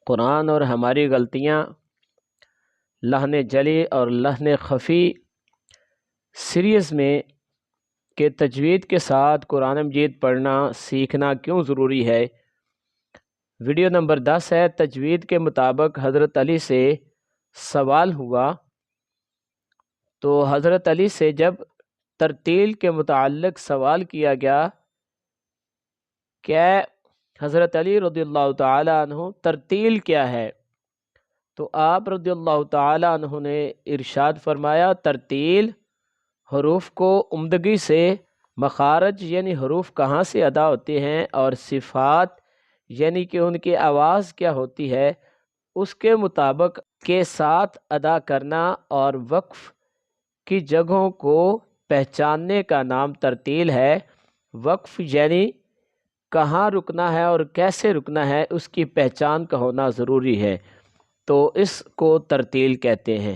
قرآن اور ہماری غلطیاں، لہن جلی اور لہن خفی سیریز میں کہ تجوید کے ساتھ قرآن مجید پڑھنا سیکھنا کیوں ضروری ہے۔ ویڈیو نمبر 10 ہے۔ تجوید کے مطابق حضرت علی سے سوال ہوا، تو حضرت علی سے جب ترتیل کے متعلق سوال کیا گیا کہ حضرت علی رضی اللہ تعالی عنہ ترتیل کیا ہے، تو آپ رضی اللہ تعالی عنہ نے ارشاد فرمایا ترتیل حروف کو عمدگی سے مخارج یعنی حروف کہاں سے ادا ہوتے ہیں اور صفات یعنی کہ ان کی آواز کیا ہوتی ہے اس کے مطابق کے ساتھ ادا کرنا اور وقف کی جگہوں کو پہچاننے کا نام ترتیل ہے۔ وقف یعنی کہاں رکنا ہے اور کیسے رکنا ہے اس کی پہچان کا ہونا ضروری ہے، تو اس کو ترتیل کہتے ہیں۔